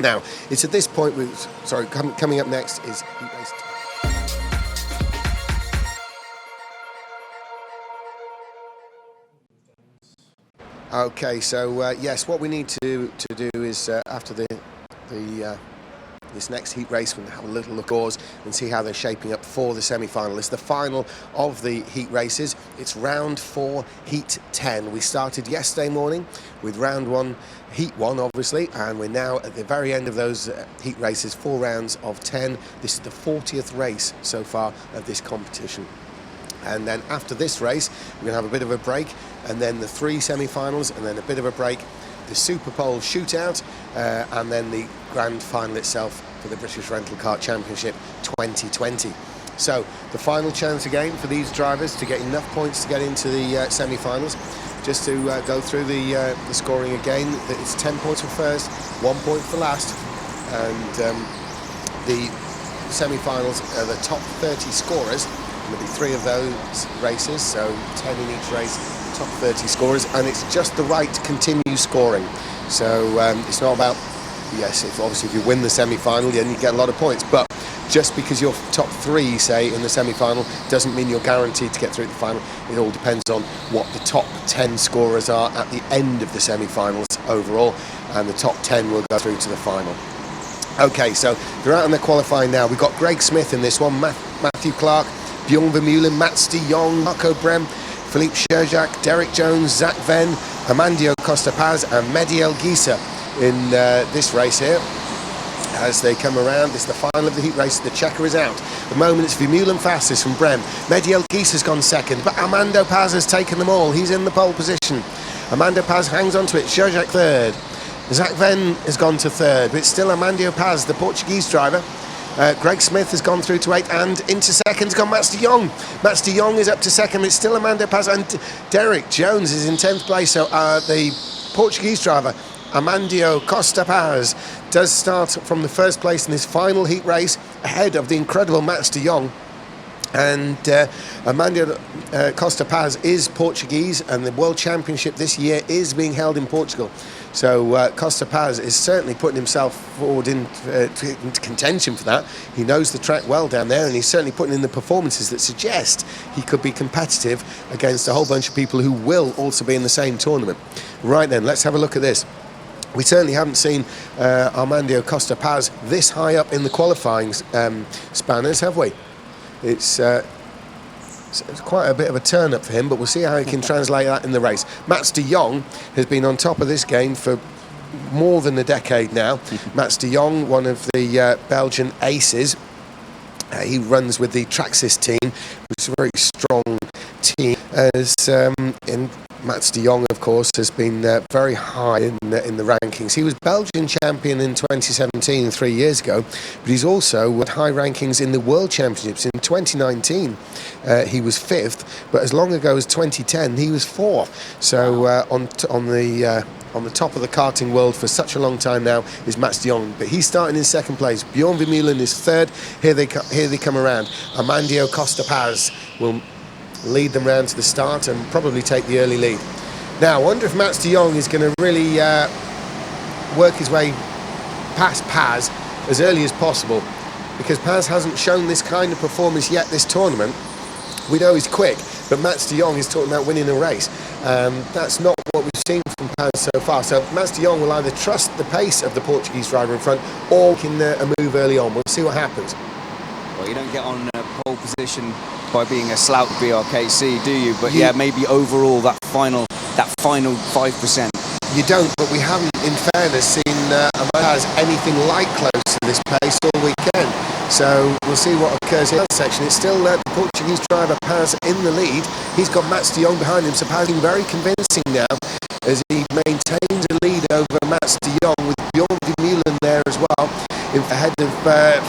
Now, it's at this point, coming up next is heat race. Okay, so yes, what we need to do is after this next heat race, we'll have a little look at and see how they're shaping up for the semi-final. It's the final of the heat races. It's round 4, heat 10. We started yesterday morning with round 1, heat 1, obviously, and we're now at the very end of those heat races, 4 rounds of 10. This is the 40th race so far of this competition. And then after this race, we're going to have a bit of a break, and then the 3 semi-finals, and then a bit of a break, the Super Pole shootout, and then the grand final itself for the British Rental Kart Championship 2020. So the final chance again for these drivers to get enough points to get into the semi-finals. Just to go through the scoring again, it's 10 points for first, 1 point for last, and the semi-finals are the top 30 scorers. There'll be 3 of those races, so 10 in each race, top 30 scorers, and it's just the right to continue scoring. So it's not about, yes, if you win the semi-final, then you get a lot of points, but just because you're top 3, say, in the semi-final, doesn't mean you're guaranteed to get through the final. It all depends on what the top 10 scorers are at the end of the semi-finals overall, and the top 10 will go through to the final. Okay, so they're out on their qualifying now. We've got Greg Smith in this one, Matthew Clark, Bjorn Vermeulen, Mats de Jong, Marco Brem, Philippe Scherjak, Derek Jones, Zach Venn, Amandio Costa Paz and Mediel Gisa in this race here. As they come around, this is the final of the heat race. The checker is out. At the moment it's Vermeulen fastest from Brem. Mediel Gisa has gone second, but Armando Paz has taken them all. He's in the pole position. Armando Paz hangs on to it. Scherjak third. Zach Venn has gone to third, but it's still Amandio Paz, the Portuguese driver. Greg Smith has gone through to 8, and into second has gone Mats de Jong. Mats de Jong is up to second, but it's still Armando Paz, and Derek Jones is in 10th place. So the Portuguese driver, Amandio Costa Paz, does start from the first place in this final heat race, ahead of the incredible Mats de Jong. And Amandio Costa Paz is Portuguese, and the World Championship this year is being held in Portugal. So Costa Paz is certainly putting himself forward into contention for that. He knows the track well down there, and he's certainly putting in the performances that suggest he could be competitive against a whole bunch of people who will also be in the same tournament. Right then, let's have a look at this. We certainly haven't seen Armando Costa Paz this high up in the qualifying spanners, have we? It's quite a bit of a turn up for him, but we'll see how he can translate that in the race. Mats de Jong has been on top of this game for more than a decade now. Mats de Jong, one of the Belgian aces. He runs with the Traxxas team, which is a very strong team. As Mats de Jong, of course, has been very high in the rankings. He was Belgian champion in 2017, 3 years ago, but he's also had high rankings in the World Championships. In 2019, he was 5th, but as long ago as 2010, he was 4th. So on the top of the karting world for such a long time now is Mats de Jong, but he's starting in 2nd place. Bjorn Vermeulen is 3rd. Here they come around. Amandio Costa Paz will lead them round to the start and probably take the early lead. Now, I wonder if Mats de Jong is going to really work his way past Paz as early as possible, because Paz hasn't shown this kind of performance yet this tournament. We know he's quick, but Mats de Jong is talking about winning a race. That's not what we've seen from Paz so far. So Mats de Jong will either trust the pace of the Portuguese driver in front, or can move early on. We'll see what happens. Well, you don't get on pole position by being a slout BRKC, do you? But yeah, maybe overall that final 5%. You don't, but we haven't, in fairness, seen Paz anything like close to this pace all weekend. So we'll see what occurs in that section. It's still the Portuguese driver Paz in the lead. He's got Mats de Jong behind him, so Paz is very convincing now as he maintains a lead over Mats de Jong, with Bjorn Vermeulen there as well, ahead of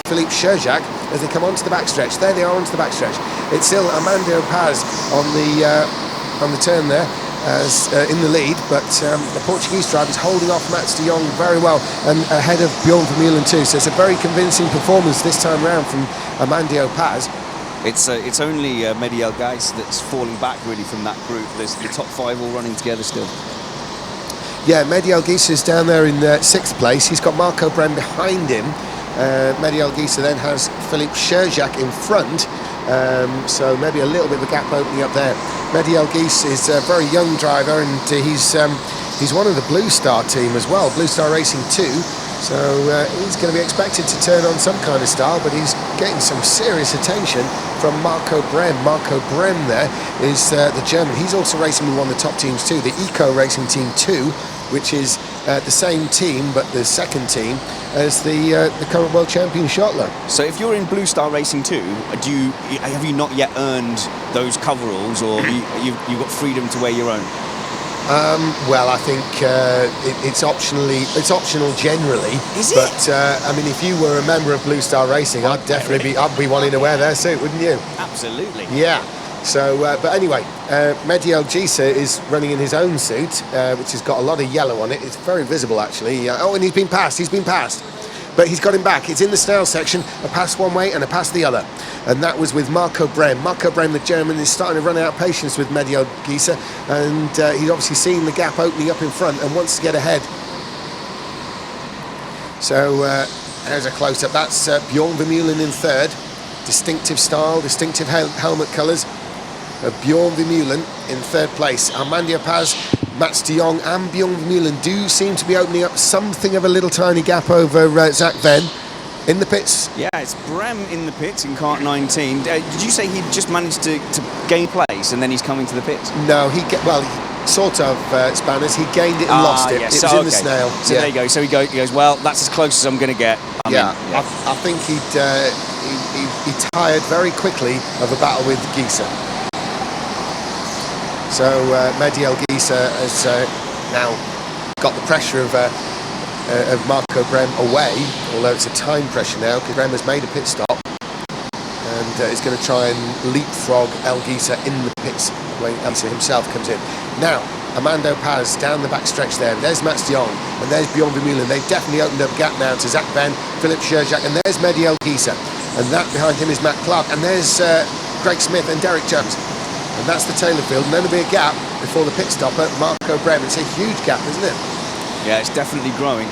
Philippe Scherjak as they come onto the backstretch. There they are onto the backstretch. It's still Armando Paz on the turn there, as in the lead, but the Portuguese driver is holding off Mats de Jong very well, and ahead of Bjorn Vermeulen too. So it's a very convincing performance this time round from Armando Paz. It's only Mediel Gisa that's falling back really from that group. There's the top 5 all running together still. Yeah, Mehdi El-Gheisa is down there in 6th place. He's got Marco Brem behind him. Mehdi El-Gheisa then has Philippe Scherjak in front. So maybe a little bit of a gap opening up there. Mehdi El-Gheisa is a very young driver, and he's one of the Blue Star team as well, Blue Star Racing 2. So he's going to be expected to turn on some kind of style, but he's getting some serious attention from Marco Brem. Marco Brem there is the German. He's also racing with one of the top teams too, the Eco Racing Team 2, which is the same team, but the second team as the Kart World Champion Schottler. So if you're in Blue Star Racing 2, have you not yet earned those coveralls, or you've got freedom to wear your own? Well, I think it's optional generally. Is it? But I mean, if you were a member of Blue Star Racing, I'd be wanting to wear their suit, wouldn't you? Absolutely. Yeah. So, but anyway, Mehdi El-Gheisa is running in his own suit, which has got a lot of yellow on it. It's very visible, actually. Oh, and he's been passed. But he's got him back. It's in the snail section, a pass one way and a pass the other. And that was with Marco Brem. Marco Brem, the German, is starting to run out of patience with Mehdi El-Gheisa, and he's obviously seen the gap opening up in front and wants to get ahead. So there's a close-up. That's Bjorn Vermeulen in third. Distinctive style, distinctive helmet colours. Bjorn Vermeulen in third place. Armandia Paz, Mats de Jong and Bjorn Vermeulen do seem to be opening up something of a little tiny gap over Zach Venn in the pits. Yeah, it's Brem in the pits in kart 19. Did you say he just managed to gain place and then he's coming to the pits? No, sort of, Spanners. He gained it and lost it. Yes. It was in the snail. So there you go. So he goes, well, that's as close as I'm going to get. I think he tired very quickly of a battle with Gheisa. So Mehdi El-Gheisa has now got the pressure of Marco Brem away, although it's a time pressure now because Brem has made a pit stop and is going to try and leapfrog El-Gheisa in the pits when El-Gheisa himself comes in. Now, Armando Paz down the back stretch there. There's Mats de Jong and there's Bjorn Vermeulen. They've definitely opened up a gap now to Zach Venn, Philippe Scherjak, and there's Mehdi El-Gheisa. And that behind him is Matt Clark, and there's Greg Smith and Derek Jones. And that's the Taylor field, and then there'll be a gap before the pit stop at Marco Brem. It's a huge gap, isn't it? Yeah, it's definitely growing.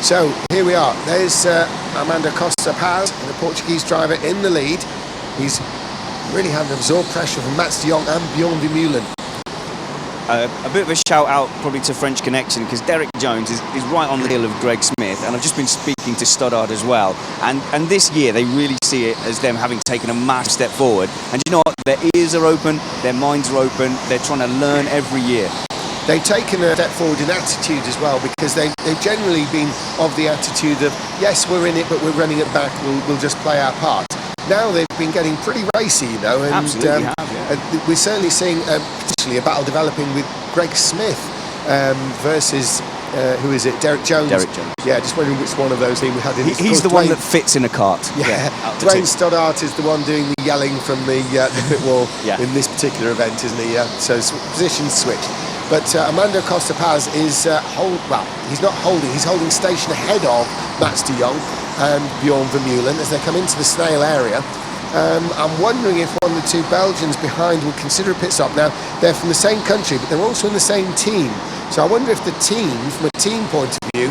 So here we are. There's Armando Costa Paz, the Portuguese driver, in the lead. He's really having to absorb pressure from Mats de Jong and Bjorn Vermeulen. A bit of a shout out probably to French Connection, because Derek Jones is right on the heel of Greg Smith, and I've just been speaking to Stoddard as well, and this year they really see it as them having taken a massive step forward, and you know what, their ears are open, their minds are open, they're trying to learn every year. They've taken a step forward in attitude as well, because they've generally been of the attitude of, yes, we're in it, but we're running it back, we'll just play our part. Now they've been getting pretty racy, you know, and absolutely have, we're certainly seeing potentially a battle developing with Greg Smith versus who is it? Derek Jones. Derek Jones. Yeah, just wondering which one of those we had in. He's the one that fits in a kart. Yeah, Dwayne Stoddart is the one doing the yelling from the pit wall in this particular event, isn't he? So positions switched. But Armando Costa Paz is he's not holding. He's holding station ahead of Mats de Jong and Bjorn Vermeulen as they come into the snail area. I'm wondering if one of the two Belgians behind will consider a pit stop. Now, they're from the same country, but they're also in the same team. So I wonder if the team, from a team point of view,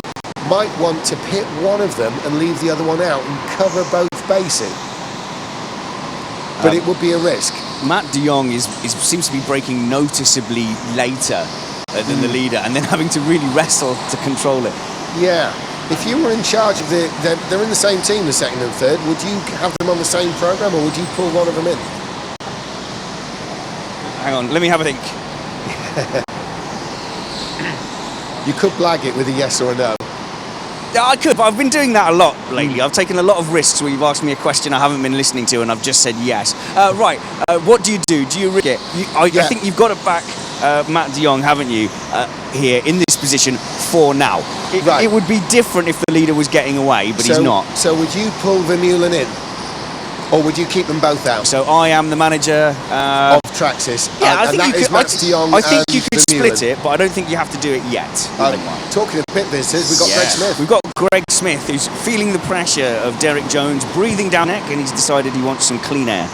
might want to pit one of them and leave the other one out and cover both bases. But it would be a risk. Matt de Jong seems to be braking noticeably later than the leader, and then having to really wrestle to control it. Yeah. If you were in charge of they're in the same team, the second and third, would you have them on the same programme, or would you pull one of them in? Hang on, let me have a think. You could blag it with a yes or a no. Yeah, I could, but I've been doing that a lot lately. I've taken a lot of risks where you've asked me a question I haven't been listening to, and I've just said yes. Right, what do you do? Do you risk it? I think you've got to back Matt de Jong, haven't you, here in this position for now. It would be different if the leader was getting away, but he's not. So would you pull Vermeulen in? Or would you keep them both out? So I am the manager of Traxxas. Yeah, I think you could. I think you could Vermeulen. split it, but I don't think you have to do it yet. Talking of pit visitors, we've got Greg Smith. We've got Greg Smith, who's feeling the pressure of Derek Jones breathing down neck, and he's decided he wants some clean air.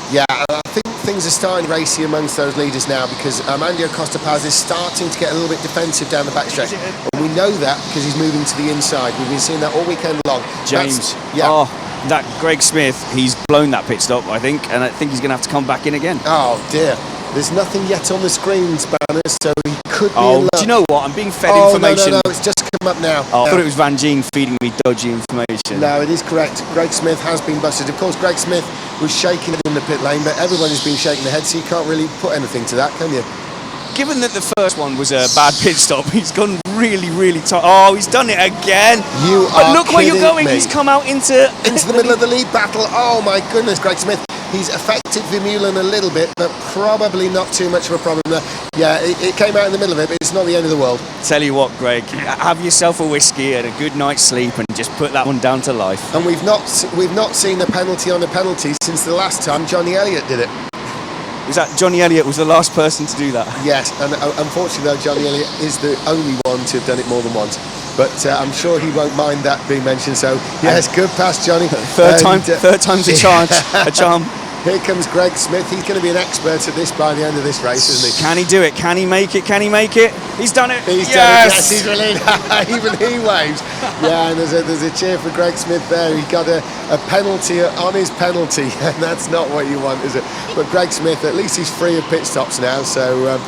Yeah, and I think things are starting racy amongst those leaders now, because Armando Costa Paz is starting to get a little bit defensive down the backstretch. And we know that because he's moving to the inside. We've been seeing that all weekend long. James, that Greg Smith, he's blown that pit stop, I think, and I think he's going to have to come back in again. Oh, dear. There's nothing yet on the screens, Banners, so he could be in luck. Do you know what? I'm being fed information. No, it's just come up now. I thought it was Van Gien feeding me dodgy information. No, it is correct. Greg Smith has been busted. Of course, Greg Smith was shaking it in the pit lane, but everyone has been shaking their head, so you can't really put anything to that, can you? Given that the first one was a bad pit stop, he's gone really, really tight. Oh, he's done it again. But look where you're going. He's come out into the middle of the lead battle. Oh, my goodness, Greg Smith. He's affected Vermeulen a little bit, but probably not too much of a problem there. Yeah, it came out in the middle of it, but it's not the end of the world. Tell you what, Greg, have yourself a whiskey and a good night's sleep and just put that one down to life. And we've not seen a penalty on a penalty since the last time Johnny Elliott did it. Was that Johnny Elliott was the last person to do that? Yes, and unfortunately though, Johnny Elliott is the only one to have done it more than once. But I'm sure he won't mind that being mentioned. So yes, good pass, Johnny. Third time's a charm. Here comes Greg Smith. He's going to be an expert at this by the end of this race, isn't he? Can he do it? Can he make it? Can he make it? He's done it. He's done it. Yes, he's really. Even he waves. Yeah, and there's a cheer for Greg Smith there. He got a penalty on his penalty, and that's not what you want, is it? But Greg Smith, at least he's free of pit stops now, so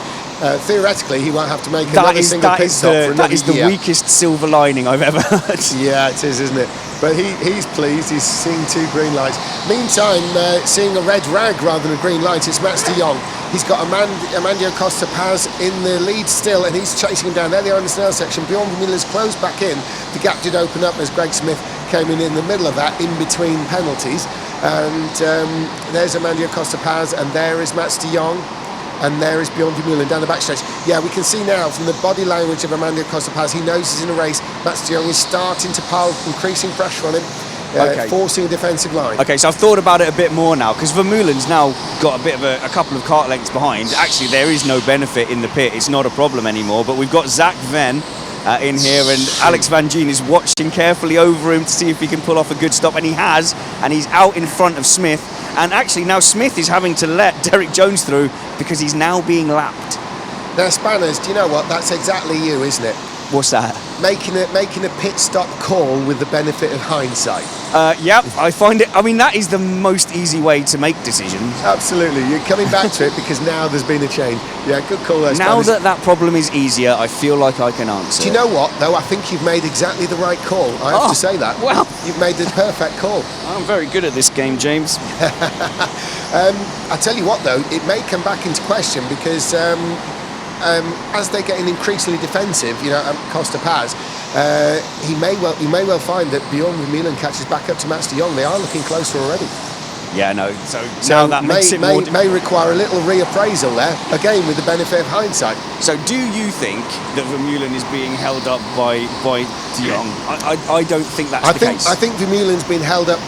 theoretically he won't have to make another single pit stop for another year. That is the weakest silver lining I've ever heard. Yeah, it is, isn't it? But he's pleased. He's seeing 2 green lights. Meantime, seeing a red rag rather than a green light, it's Mats de Jong. He's got Armando Costa Paz in the lead still, and he's chasing him down. There they are in the snail section. Bjorn Vermeulen's closed back in. The gap did open up as Greg Smith came in the middle of that, in between penalties. And there's Armando Costa Paz, and there is Mats de Jong. And there is Bjorn Vermeulen down the backstretch. Yeah, we can see now from the body language of Armando Costa Paz, he knows he's in a race. Mats de Jong is starting to pile increasing pressure on him, forcing a defensive line. Okay, so I've thought about it a bit more now, because Vermeulen's now got a bit of a couple of kart lengths behind. Actually, there is no benefit in the pit. It's not a problem anymore. But we've got Zach Venn in here, and Alex Van Gien is watching carefully over him to see if he can pull off a good stop, and he has, and he's out in front of Smith. And actually now Smith is having to let Derek Jones through because he's now being lapped. Now, Spanners, do you know what? That's exactly you, isn't it? What's that? Making a pit stop call with the benefit of hindsight. Yep, I find it. I mean, that is the most easy way to make decisions. Absolutely. You're coming back to it because now there's been a change. Yeah, good call there, Now Spanners. that problem is easier, I feel like I can answer. Do you know what, though? I think you've made exactly the right call. I have to say that. Well, you've made the perfect call. I'm very good at this game, James. I tell you what, though, it may come back into question because as they're getting increasingly defensive, Costa Paz, you may well find that Bjorn Vermeulen catches back up to Mats de Jong. They are looking closer already. Yeah, no. So now that makes it more. May require a little reappraisal there, again with the benefit of hindsight. So, do you think that Vermeulen is being held up by de Jong? I don't think that's the case. I think Vermeulen's been held up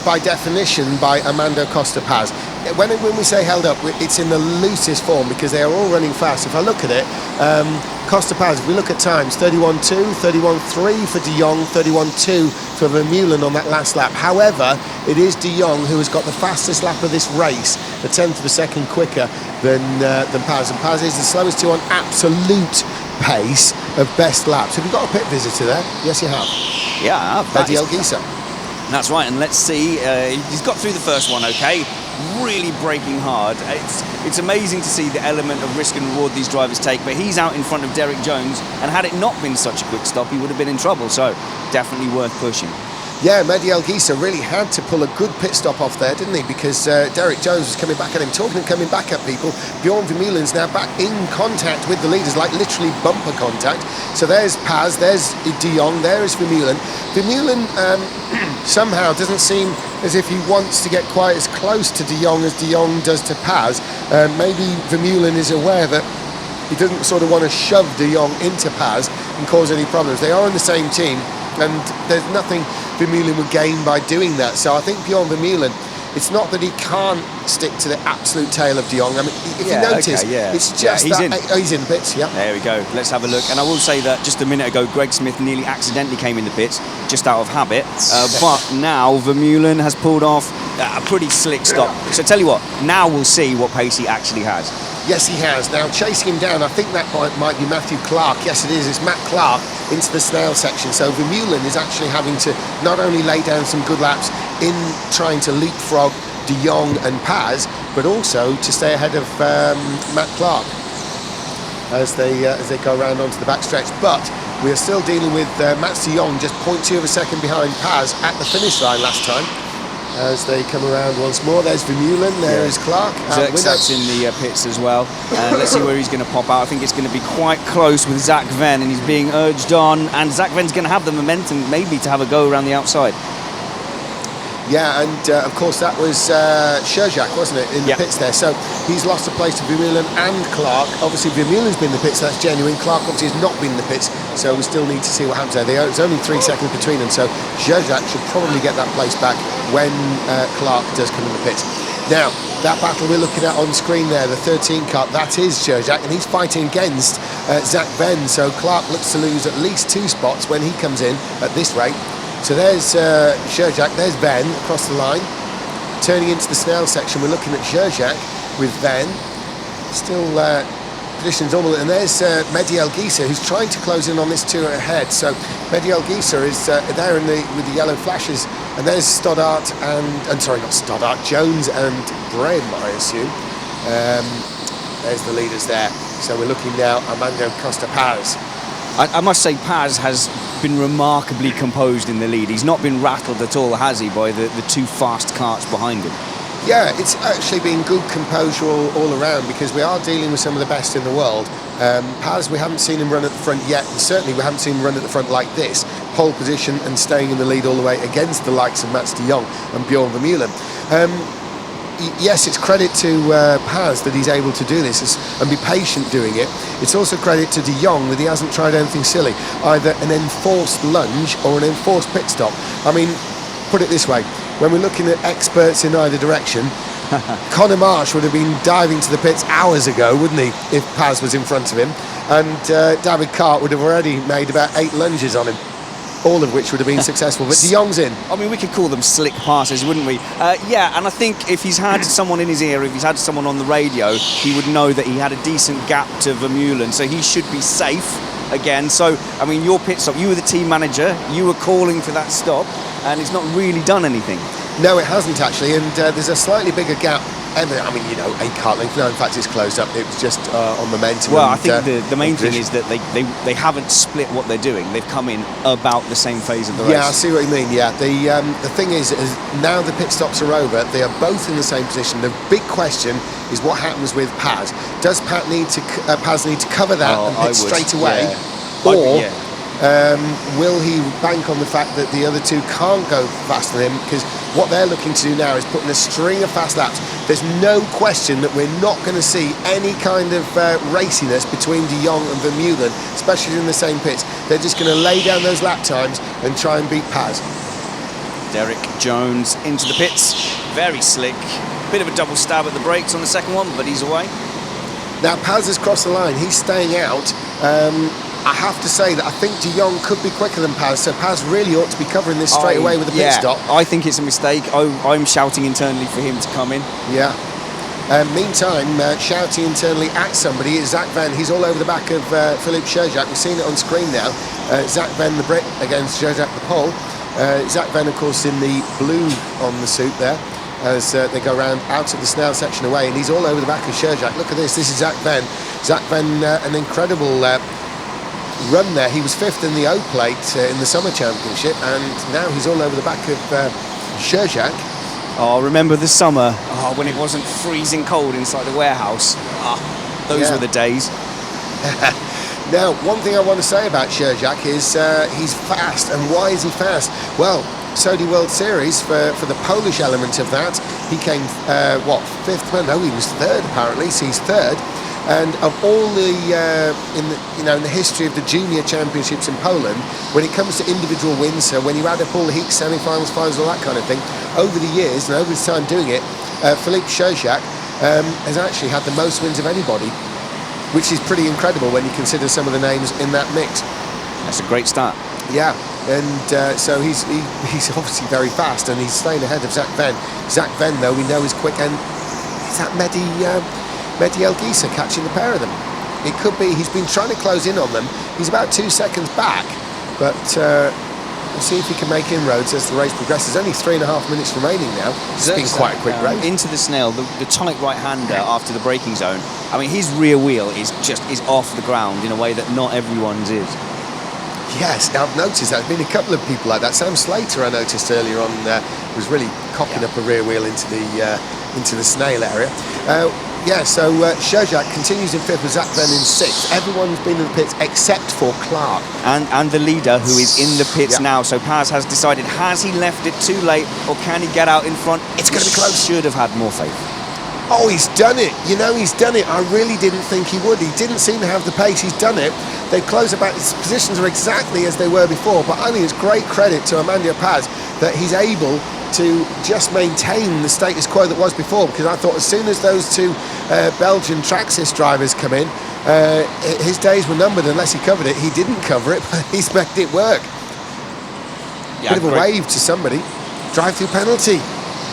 by definition by Armando Costa Paz. When we say held up, it's in the loosest form because they are all running fast. If I look at it, Costa Paz, if we look at times, 31.2, 31.3 for de Jong, 31.2 for Vermeulen on that last lap. However, it is de Jong who has got the fastest lap of this race, a tenth of a second quicker than Paz. And Paz is the slowest to on absolute pace of best laps. Have you got a pit visitor there? Yes, you have. Yeah, I have. Eddie Elgisa. That's right, and let's see. He's got through the first one, okay. Really braking hard. It's amazing to see the element of risk and reward these drivers take, but he's out in front of Derek Jones, and had it not been such a quick stop, he would have been in trouble, so definitely worth pushing. Yeah, Mehdi Elgisa really had to pull a good pit stop off there, didn't he? Because Derek Jones was coming back at him. Talking of coming back at people, Bjorn Vermeulen's now back in contact with the leaders, like literally bumper contact. So there's Paz, there's de Jong, there is Vermeulen. Vermeulen somehow doesn't seem as if he wants to get quite as close to de Jong as de Jong does to Paz. Maybe Vermeulen is aware that he doesn't sort of want to shove de Jong into Paz and cause any problems. They are in the same team, and there's nothing Vermeulen would gain by doing that. So I think Bjorn Vermeulen, it's not that he can't stick to the absolute tail of de Jong. I mean, if you notice, it's just he's in pits, yeah. There we go. Let's have a look. And I will say that just a minute ago, Greg Smith nearly accidentally came in the pits, just out of habit. But now Vermeulen has pulled off a pretty slick stop. So tell you what, now we'll see what pace he actually has. Yes, he has. Now, chasing him down, I think that might be Matthew Clark. Yes, it is. It's Matt Clark into the snail section. So Vermeulen is actually having to not only lay down some good laps in trying to leapfrog De Jong and Paz, but also to stay ahead of Matt Clark as they go around onto the backstretch. But we are still dealing with Mats De Jong just 0.2 of a second behind Paz at the finish line last time. As they come around once more, there's Vermeulen, there is Clark. Zerk's in the pits as well. Let's see where he's going to pop out. I think it's going to be quite close with Zak Venn, and he's being urged on. And Zak Venn's going to have the momentum maybe to have a go around the outside. Yeah, and of course that was Sherjak, wasn't it, in the pits there. So he's lost a place to Vermeulen and Clark. Obviously Vermeulen's been in the pits, so that's genuine. Clark obviously has not been in the pits, so we still need to see what happens there. There's only 3 seconds between them, so Sherjak should probably get that place back when Clark does come in the pits. Now, that battle we're looking at on screen there, the 13 Kart, that is Sherjak, and he's fighting against Zak Venn, so Clark looks to lose at least 2 spots when he comes in at this rate. So there's Sherjak, there's Venn across the line. Turning into the snail section, we're looking at Sherjak with Venn. Still positions normal. And there's Mehdi El Gisa, who's trying to close in on this 2 ahead. So Mehdi El Gisa is there with the yellow flashes. And there's Stoddart and sorry, not Stoddart, Jones and Brehm, I assume. There's the leaders there. So we're looking now, Armando Costa Paz. I must say Paz has been remarkably composed in the lead. He's not been rattled at all, has he, by the 2 fast karts behind him? Yeah, it's actually been good composure all around, because we are dealing with some of the best in the world. Paz, we haven't seen him run at the front yet, and certainly we haven't seen him run at the front like this. Pole position and staying in the lead all the way against the likes of Mats de Jong and Bjorn Vermeulen. Yes, it's credit to Paz that he's able to do this and be patient doing it. It's also credit to De Jong that he hasn't tried anything silly, either an enforced lunge or an enforced pit stop. I mean, put it this way, when we're looking at experts in either direction, Conor Marsh would have been diving to the pits hours ago, wouldn't he, if Paz was in front of him, and David Cart would have already made about 8 lunges on him, all of which would have been successful, but De Jong's in. I mean, we could call them slick passes, wouldn't we? Yeah, and I think if he's had someone in his ear, if he's had someone on the radio, he would know that he had a decent gap to Vermeulen, so he should be safe again. So, I mean, your pit stop, you were the team manager, you were calling for that stop, and it's not really done anything. No, it hasn't actually, and there's a slightly bigger gap. I mean, you know, 8 kart length. No, in fact, it's closed up. It was just on momentum. Well, I think the main thing is that they haven't split what they're doing. They've come in about the same phase of the race. Yeah, I see what you mean. Yeah, the thing is now the pit stops are over. They are both in the same position. The big question is what happens with Paz. Does Paz need to cover that and pit straight away, or will he bank on the fact that the other 2 can't go faster than him? Because what they're looking to do now is put in a string of fast laps. There's no question that we're not going to see any kind of raciness between De Jong and Vermeulen, especially in the same pits. They're just going to lay down those lap times and try and beat Paz. Derek Jones into the pits, very slick. Bit of a double stab at the brakes on the second one, but he's away. Now Paz has crossed the line. He's staying out. I have to say that I think De Jong could be quicker than Paz, so Paz really ought to be covering this straight away with a pit stop. I think it's a mistake. I'm shouting internally for him to come in. Yeah. Meantime, shouting internally at somebody is Zak Venn. He's all over the back of Philippe Sherjak. We've seen it on screen now. Zak Venn, the Brit, against Sherjak, the Pole. Zak Venn, of course, in the blue on the suit there, as they go around out of the snail section away, and he's all over the back of Sherjak. Look at this. This is Zak Venn. Zak Venn, an incredible run there. He was 5th in the O plate in the Summer Championship, and now he's all over the back of Sherjak. Oh, remember the summer? Oh, when it wasn't freezing cold inside the warehouse. Those were the days. Now, one thing I want to say about Sherjak is he's fast. And why is he fast? Well, Saudi World Series, for the Polish element of that, he came, 5th? No, he was 3rd apparently, so he's 3rd. And of all the, in the history of the junior championships in Poland, when it comes to individual wins, so when you add up all the heat, semi-finals, finals, all that kind of thing, over the years and over his time doing it, Philippe Sherjak has actually had the most wins of anybody, which is pretty incredible when you consider some of the names in that mix. That's a great start. Yeah. and so he's obviously very fast, and he's staying ahead of Zach Venn. Zach Venn, though, we know is quick, and is that Mehdi El Gisa catching the pair of them? It could be. He's been trying to close in on them. He's about 2 seconds back, but we'll see if he can make inroads as the race progresses. Only 3.5 minutes remaining now. It's been quite a quick race. Into the snail, the tight right-hander after the braking zone. I mean, his rear wheel is off the ground in a way that not everyone's is. Yes, I've noticed that. There's been a couple of people like that. Sam Slater, I noticed earlier on, was really cocking up a rear wheel into the snail area. So Sherjak continues in 5th with Zach Venn in 6th. Everyone's been in the pits except for Clark. And the leader, who is in the pits now. So Paz has decided, has he left it too late, or can he get out in front? It's going to be close. Should have had more faith. Oh, he's done it. You know, he's done it. I really didn't think he would. He didn't seem to have the pace. He's done it. They close about, his positions are exactly as they were before, but I think it's great credit to Amandio Paz that he's able to just maintain the status quo that was before, because I thought as soon as those two Belgian Traxxas drivers come in, his days were numbered unless he covered it. He didn't cover it, but he's made it work. Bit of a wave to somebody. Drive-through penalty.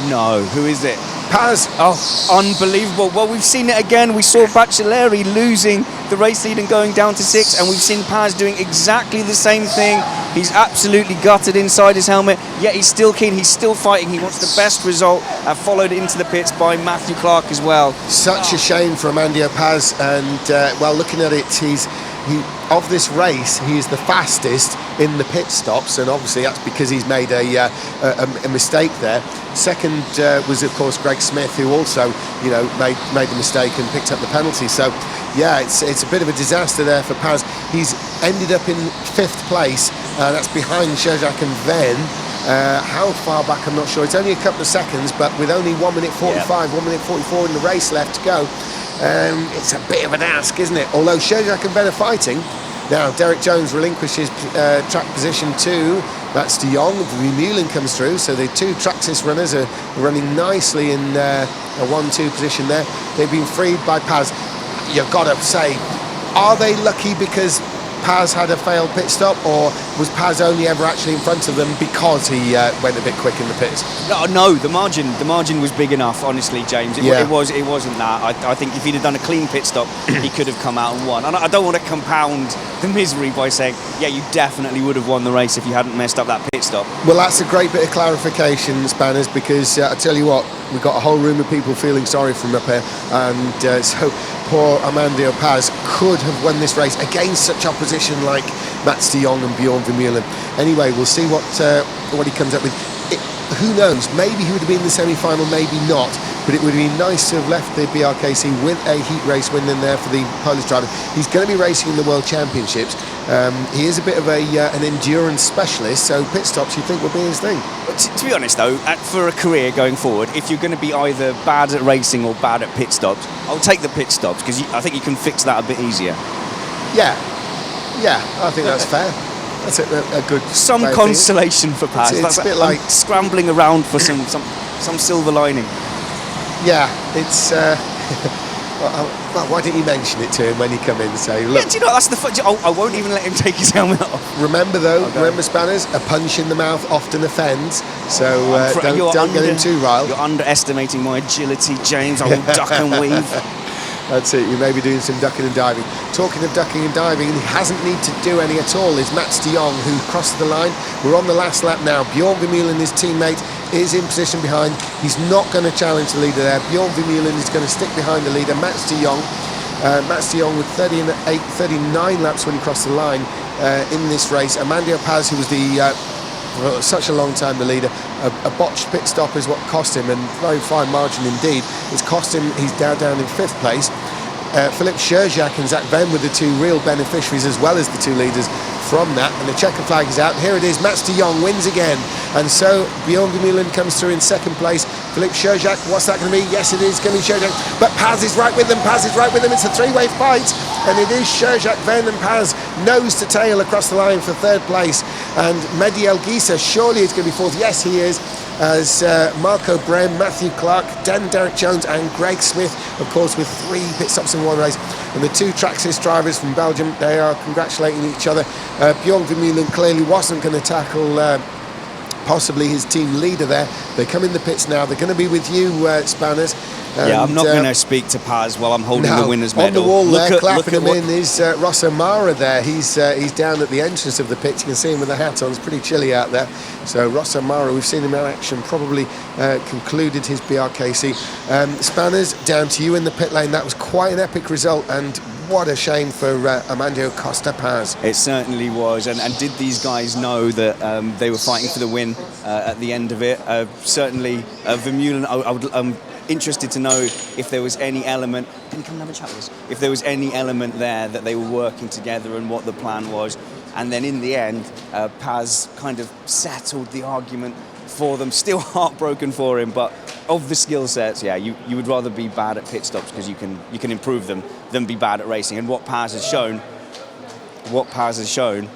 No, who is it? Paz. Oh, unbelievable. Well, we've seen it again. We saw Baccelleri losing the race lead and going down to 6th, and we've seen Paz doing exactly the same thing. He's absolutely gutted inside his helmet, yet he's still keen, he's still fighting. He wants the best result, followed into the pits by Matthew Clark as well. Such a shame for Amandio Paz, and well, looking at it, of this race, he is the fastest in the pit stops, and obviously that's because he's made a mistake there. Second was, of course, Greg Smith, who also, you know, made the mistake and picked up the penalty. So, yeah, it's a bit of a disaster there for Paz. He's ended up in 5th place. That's behind Sherjak and Venn. How far back, I'm not sure. It's only a couple of seconds, but with only 1 minute 45, 1 minute 44 in the race left to go, it's a bit of an ask, isn't it? Although Sherjak and Venn are fighting. Now, Derek Jones relinquishes track position to Mats de Jong. Vermeulen comes through, so the two Traxxas runners are running nicely in a 1-2 position there. They've been freed by Paz. You've got to say, are they lucky because Paz had a failed pit stop, or was Paz only ever actually in front of them because he went a bit quick in the pits? No, the margin was big enough, honestly, James. It wasn't that. I think if he'd have done a clean pit stop, he could have come out and won. And I don't want to compound the misery by saying, yeah, you definitely would have won the race if you hadn't messed up that pit stop. Well, that's a great bit of clarification, Spanners, because I tell you what, we've got a whole room of people feeling sorry for him up here, and so poor Amandio Paz could have won this race against such opposition like Mats de Jong and Bjorn Vermeulen. Anyway, we'll see what he comes up with. Who knows, maybe he would have been in the semi-final, maybe not, but it would have been nice to have left the BRKC with a heat race win in there for the Polish driver. He's going to be racing in the World Championships. He is a bit of an endurance specialist, so pit stops you think will be his thing. But to be honest though, for a career going forward, if you're going to be either bad at racing or bad at pit stops, I'll take the pit stops, because I think you can fix that a bit easier. Yeah, I think that's fair. That's a good... Some consolation for Paz. It's a bit like scrambling around for some silver lining. Yeah, it's... well, why didn't you mention it to him when you come in and say, look... Yeah, do you know, that's the fun. I won't even let him take his helmet off. Remember though, remember Spanners, a punch in the mouth often offends, so don't get him too riled. You're underestimating my agility, James. I will duck and weave. That's it, you may be doing some ducking and diving. Talking of ducking and diving, and he hasn't need to do any at all, is Mats de Jong, who crossed the line. We're on the last lap now. Bjorn Vermeulen, his teammate, is in position behind. He's not going to challenge the leader there. Bjorn Vermeulen is going to stick behind the leader, Mats de Jong. Mats de Jong with 39 laps when he crossed the line in this race. Amandio Paz, who was for such a long time the leader, a botched pit stop is what cost him, and very fine margin indeed. It's cost him, he's down in 5th place. Philippe Sherjak and Zach Venn were the two real beneficiaries, as well as the two leaders from that, and the checker flag is out. Here it is, Mats de Jong wins again, and so Bjorn Vermeulen comes through in 2nd place. Philippe Sherjak, what's that going to be? Yes, it is going to be Sherjak, but Paz is right with them. It's a 3-way fight, and it is Sherjak, Venn and Paz nose to tail across the line for third place. And Mehdi El Ghisa, surely he's going to be fourth. Yes, he is. As Marco Brem, Matthew Clark, Derek Jones and Greg Smith, of course, with 3 pit stops in one race. And the 2 Traxxas drivers from Belgium, they are congratulating each other. Bjorn Vermeulen clearly wasn't going to tackle possibly his team leader there. They come in the pits now. They're going to be with you, Spanners. Yeah, I'm not going to speak to Paz while I'm holding the winner's medal. On the wall there, clapping him in, is Ross O'Mara there. He's down at the entrance of the pitch. You can see him with a hat on. It's pretty chilly out there. So Ross O'Mara, we've seen him in action, probably concluded his BRKC. Spanners, down to you in the pit lane. That was quite an epic result, and what a shame for Amandio Costa Paz. It certainly was. And did these guys know that they were fighting for the win at the end of it? Certainly, Vermeulen, I'm interested to know if there was any element. Can you come and have a chat with us? If there was any element there that they were working together and what the plan was. And then in the end, Paz kind of settled the argument for them. Still heartbroken for him, but of the skill sets, yeah, you would rather be bad at pit stops because you can improve them than be bad at racing. And what Paz has shown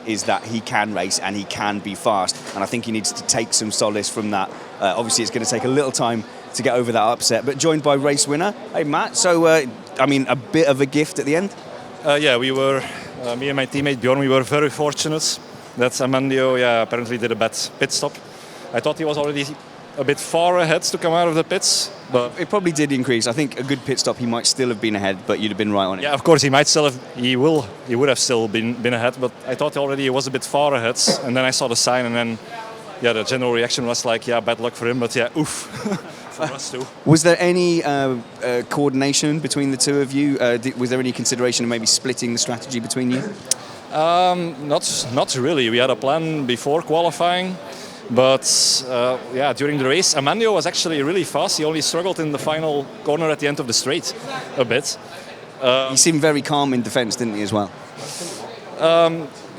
is that he can race and he can be fast. And I think he needs to take some solace from that. Obviously, it's going to take a little time to get over that upset, but joined by race winner. Hey, Matt. So, I mean, a bit of a gift at the end? Yeah, we were, me and my teammate Bjorn, we were very fortunate that Amandio, apparently did a bad pit stop. I thought he was already a bit far ahead to come out of the pits, but it probably did increase. I think a good pit stop, he might still have been ahead, but you'd have been right on it. Yeah, of course, he would have still been ahead, but I thought already he was a bit far ahead, and then I saw the sign, and then, the general reaction was like, bad luck for him, but oof. For us too. Was there any coordination between the two of you? Was there any consideration of maybe splitting the strategy between you? Not really. We had a plan before qualifying, but during the race, Amandio was actually really fast. He only struggled in the final corner at the end of the straight a bit. He seemed very calm in defence, didn't he, as well?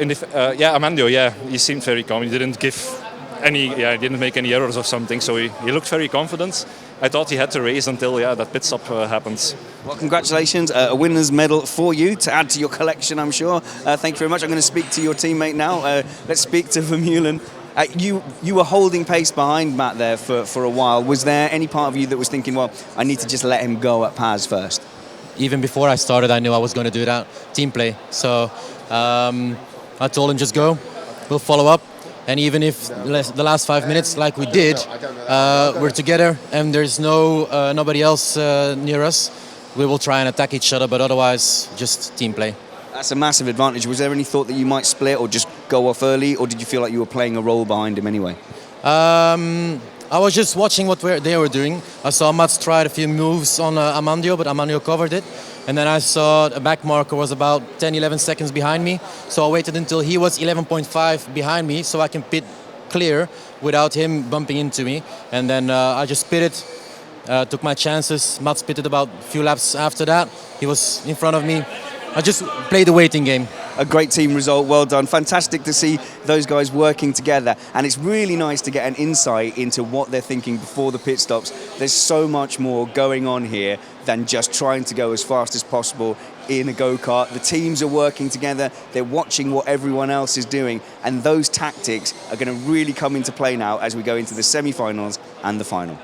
Amandio, he seemed very calm. He didn't give he didn't make any errors or something, so he looked very confident. I thought he had to race until that pit stop happened. Well, congratulations, a winner's medal for you to add to your collection, I'm sure. Thank you very much. I'm going to speak to your teammate now. Let's speak to Vermeulen. You were holding pace behind Matt there for a while. Was there any part of you that was thinking, well, I need to just let him go at Paz first? Even before I started, I knew I was going to do that, team play. So I told him, just go, we'll follow up. And even if the last 5 minutes, like we did, we're together and there's nobody else near us, we will try and attack each other, but otherwise, just team play. That's a massive advantage. Was there any thought that you might split or just go off early, or did you feel like you were playing a role behind him anyway? I was just watching what they were doing. I saw Mats tried a few moves on Amandio, but Amandio covered it. And then I saw a back marker was about 10-11 seconds behind me. So I waited until he was 11.5 behind me so I can pit clear without him bumping into me. And then I just pitted, took my chances. Mats pitted about a few laps after that. He was in front of me. I just played the waiting game. A great team result, well done. Fantastic to see those guys working together. And it's really nice to get an insight into what they're thinking before the pit stops. There's so much more going on here than just trying to go as fast as possible in a go-kart. The teams are working together. They're watching what everyone else is doing. And those tactics are going to really come into play now as we go into the semi-finals and the final.